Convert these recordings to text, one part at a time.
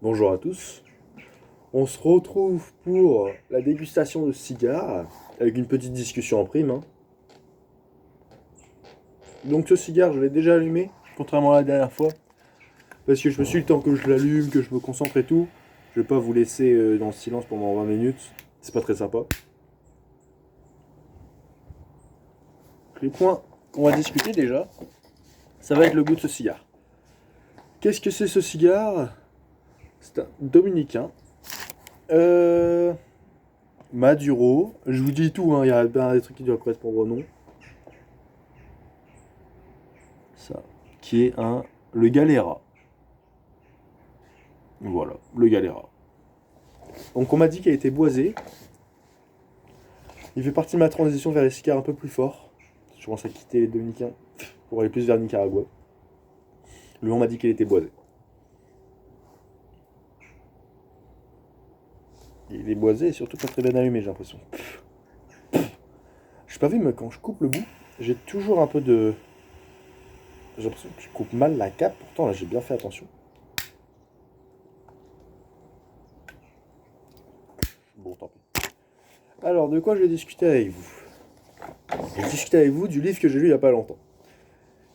Bonjour à tous. On se retrouve pour la dégustation de cigares, avec une petite discussion en prime, hein. Donc ce cigare, je l'ai déjà allumé, contrairement à la dernière fois, parce que je me suis dit, le temps que je l'allume, que je me concentre et tout, je vais pas vous laisser dans le silence pendant 20 minutes, c'est pas très sympa. Les points qu'on va discuter déjà, ça va être le goût de ce cigare. Qu'est-ce que c'est ce cigare? C'est un dominicain. Euh... Maduro. Je vous dis tout, hein, il y a bien des trucs qui doivent correspondre au nom. Ça. Qui est le Galera. Voilà, le Galera. Donc on m'a dit qu'il a été boisé. Il fait partie de ma transition vers les cigares un peu plus forts. Je commence à quitter les Dominicains pour aller plus vers Nicaragua. Lui, on m'a dit qu'il était boisé. Il est boisé et surtout pas très bien allumé, j'ai l'impression. Je sais pas vu, mais quand je coupe le bout, j'ai toujours un peu de. J'ai l'impression que je coupe mal la cape. Pourtant, là, j'ai bien fait attention. Bon, tant pis. Alors, de quoi je vais discuter avec vous? Je vais discuter avec vous du livre que j'ai lu il y a pas longtemps.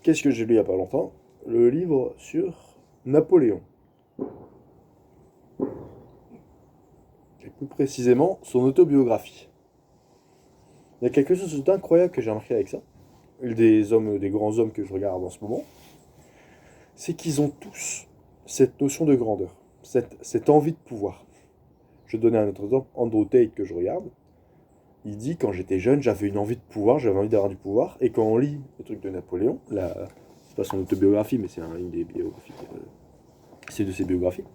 Qu'est-ce que j'ai lu il y a pas longtemps? Le livre sur Napoléon. Et plus précisément, son autobiographie. Il y a quelque chose d'incroyable que j'ai remarqué avec ça. Des grands hommes que je regarde en ce moment, c'est qu'ils ont tous cette notion de grandeur, cette envie de pouvoir. Je vais donner un autre exemple, Andrew Tate que je regarde. Il dit quand j'étais jeune, j'avais une envie de pouvoir, j'avais envie d'avoir du pouvoir. Et quand on lit le truc de Napoléon, c'est pas son autobiographie, mais c'est une des biographies, c'est de ses biographies.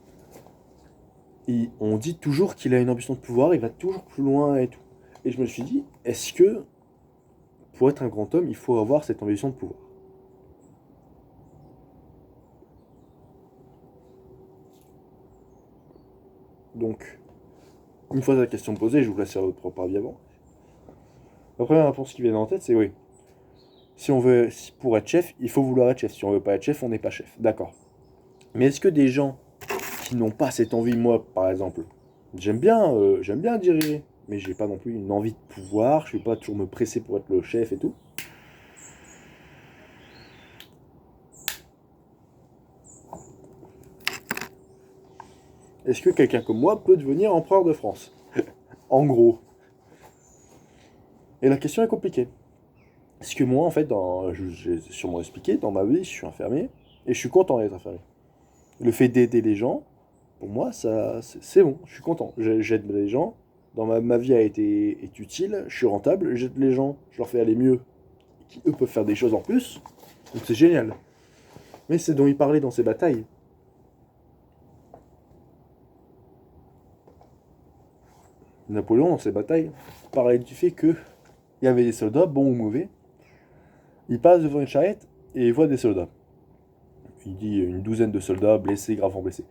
On dit toujours qu'il a une ambition de pouvoir, il va toujours plus loin et tout. Et je me suis dit, est-ce que pour être un grand homme, il faut avoir cette ambition de pouvoir? Donc, une fois la question posée, je vous laisse faire votre propre avis avant. La première réponse qui vient en tête, c'est oui. Si on veut, pour être chef, il faut vouloir être chef. Si on veut pas être chef, on n'est pas chef. D'accord. Mais est-ce que des gens qui n'ont pas cette envie, moi, par exemple, j'aime bien diriger, mais j'ai pas non plus une envie de pouvoir. Je vais pas toujours me presser pour être le chef et tout. Est-ce que quelqu'un comme moi peut devenir empereur de France? En gros. Et la question est compliquée. Parce que moi, en fait, j'ai sûrement expliqué, dans ma vie, je suis infirmier, et je suis content d'être infirmier. Le fait d'aider les gens, pour moi, ça, c'est bon, je suis content. J'aide les gens, ma vie est utile, je suis rentable, j'aide les gens, je leur fais aller mieux, qui eux peuvent faire des choses en plus, donc c'est génial. Mais c'est dont il parlait dans ses batailles. Napoléon, dans ses batailles, parlait du fait que il y avait des soldats, bons ou mauvais, il passe devant une charrette et il voit des soldats. Il dit une douzaine de soldats blessés, gravement blessés.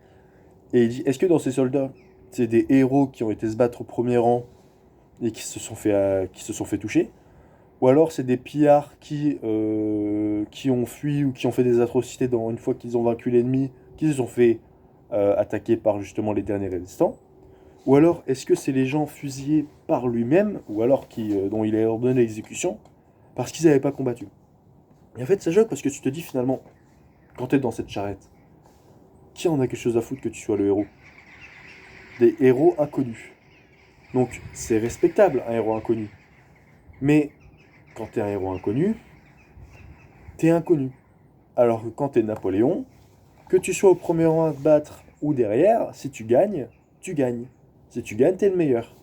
Et il dit, est-ce que dans ces soldats, c'est des héros qui ont été se battre au premier rang et qui se sont fait toucher? Ou alors c'est des pillards qui ont fui ou qui ont fait des atrocités une fois qu'ils ont vaincu l'ennemi, qui se sont fait attaquer par justement les derniers résistants? Ou alors est-ce que c'est les gens fusillés par lui-même, ou alors dont il a ordonné l'exécution, parce qu'ils n'avaient pas combattu? Et en fait ça choque parce que tu te dis finalement, quand tu es dans cette charrette, qui en a quelque chose à foutre que tu sois le héros? Des héros inconnus. Donc c'est respectable un héros inconnu. Mais quand t'es un héros inconnu, t'es inconnu. Alors que quand t'es Napoléon, que tu sois au premier rang à te battre ou derrière, si tu gagnes, tu gagnes. Si tu gagnes, t'es le meilleur.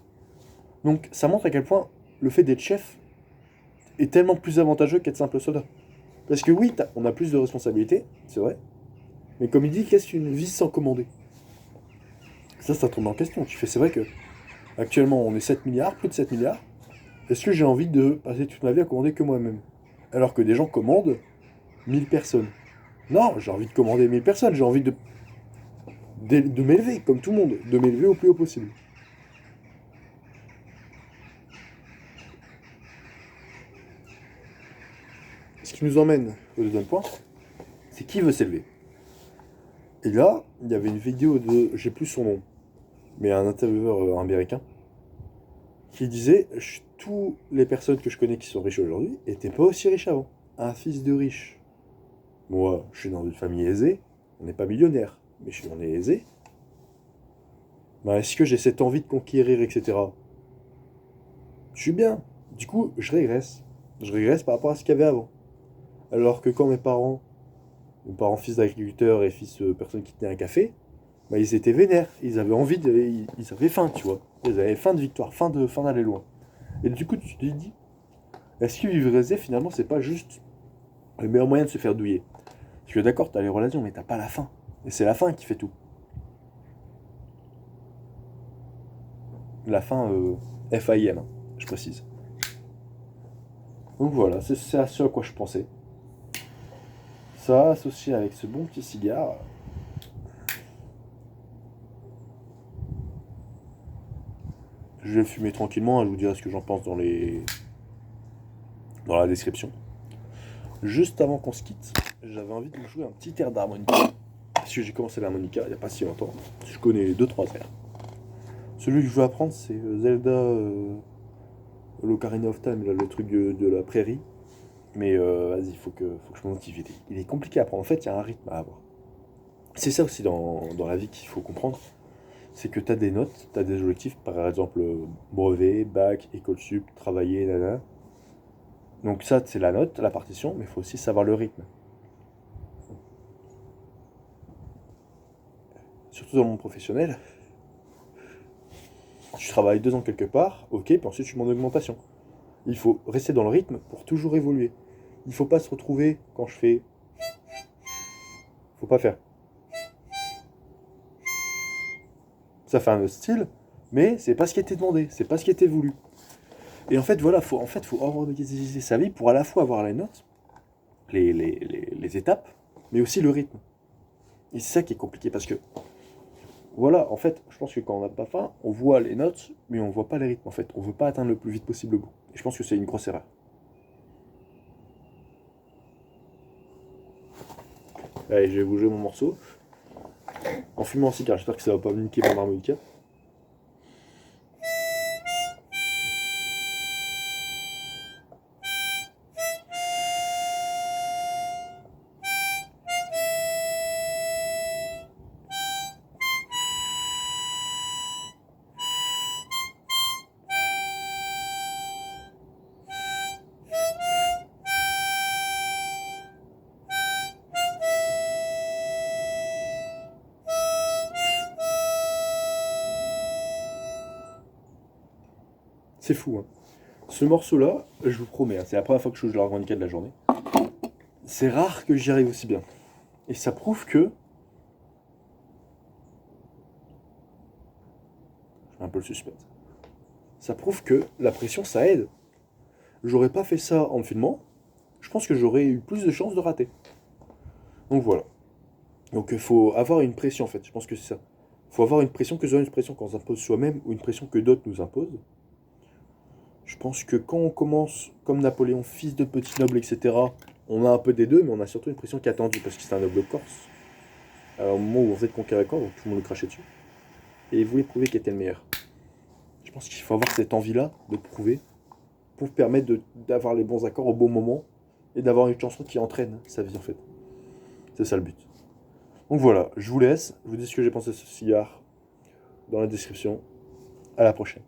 Donc ça montre à quel point le fait d'être chef est tellement plus avantageux qu'être simple soldat. Parce que oui, on a plus de responsabilités, c'est vrai. Mais comme il dit, qu'est-ce qu'une vie sans commander? Ça tombe en question. Tu fais, c'est vrai que actuellement on est 7 milliards, plus de 7 milliards. Est-ce que j'ai envie de passer toute ma vie à commander que moi-même? Alors que des gens commandent 1000 personnes. Non, j'ai envie de commander 1000 personnes, j'ai envie de m'élever, comme tout le monde, de m'élever au plus haut possible. Ce qui nous emmène au deuxième point, c'est qui veut s'élever. Et là, il y avait une vidéo de, j'ai plus son nom, mais un intervieweur américain, qui disait, toutes les personnes que je connais qui sont riches aujourd'hui étaient pas aussi riches avant. Un fils de riche. Moi, je suis dans une famille aisée, on n'est pas millionnaire, mais on est aisé. Ben, est-ce que j'ai cette envie de conquérir, etc. Je suis bien. Du coup, je régresse. Je régresse par rapport à ce qu'il y avait avant. Alors que quand mes parents fils d'agriculteurs et fils de personnes qui tenaient un café, bah, ils étaient vénères. Ils avaient envie de. Ils avaient faim, tu vois. Ils avaient faim de victoire, faim d'aller loin. Et du coup, tu te dis, est-ce que vivre aisé, finalement, c'est pas juste le meilleur moyen de se faire douiller? Parce que d'accord, t'as les relations, mais t'as pas la faim. Et c'est la faim qui fait tout. La faim, F-A-I-M, hein, je précise. Donc voilà, c'est à ce à quoi je pensais. Ça, associé avec ce bon petit cigare, je vais le fumer tranquillement, je vous dirai ce que j'en pense dans la description. Juste avant qu'on se quitte, j'avais envie de vous jouer un petit air d'harmonica. Parce que j'ai commencé l'harmonica il n'y a pas si longtemps. Je connais 2-3 airs. Celui que je veux apprendre, c'est Zelda l'Ocarina of Time, là, le truc de la prairie. Mais vas-y, faut que je me motive. Il est compliqué à apprendre. En fait, il y a un rythme à avoir. C'est ça aussi dans la vie qu'il faut comprendre. C'est que tu as des notes, tu as des objectifs, par exemple brevet, bac, école sup, travailler, nanana. Donc ça, c'est la note, la partition, mais il faut aussi savoir le rythme. Surtout dans le monde professionnel, tu travailles 2 ans quelque part, ok, puis ensuite tu montes en augmentation. Il faut rester dans le rythme pour toujours évoluer. Il faut pas se retrouver quand je fais. Faut pas faire. Ça fait un autre style, mais c'est pas ce qui était demandé, c'est pas ce qui était voulu. Et en fait, voilà, faut organiser sa vie pour à la fois avoir les notes, les étapes, mais aussi le rythme. Et c'est ça qui est compliqué parce que, voilà, en fait, je pense que quand on n'a pas faim, on voit les notes, mais on voit pas les rythmes en fait. On veut pas atteindre le plus vite possible le bout. Et je pense que c'est une grosse erreur. Allez, je vais bouger mon morceau. En fumant un cigare, j'espère que ça va pas me niquer mon harmonica. C'est fou, hein. Ce morceau-là, je vous promets, hein, c'est la première fois que je joue l'harmonica de la journée. C'est rare que j'y arrive aussi bien. Et ça prouve que. J'ai un peu le suspense. Ça prouve que la pression, ça aide. J'aurais pas fait ça en me filmant, je pense que j'aurais eu plus de chances de rater. Donc voilà. Donc il faut avoir une pression en fait, je pense que c'est ça. Il faut avoir une pression, que ce soit une pression qu'on s'impose soi-même ou une pression que d'autres nous imposent. Je pense que quand on commence comme Napoléon, fils de petit noble, etc., on a un peu des deux, mais on a surtout une pression qui est attendue parce que c'est un noble corse. Alors, au moment où on faisait conquérir corps, donc tout le monde le crachait dessus. Et il voulait prouver qu'il était le meilleur. Je pense qu'il faut avoir cette envie-là de prouver pour permettre d'avoir les bons accords au bon moment et d'avoir une chanson qui entraîne sa vie en fait. C'est ça le but. Donc voilà, je vous laisse. Je vous dis ce que j'ai pensé de ce cigare dans la description. À la prochaine.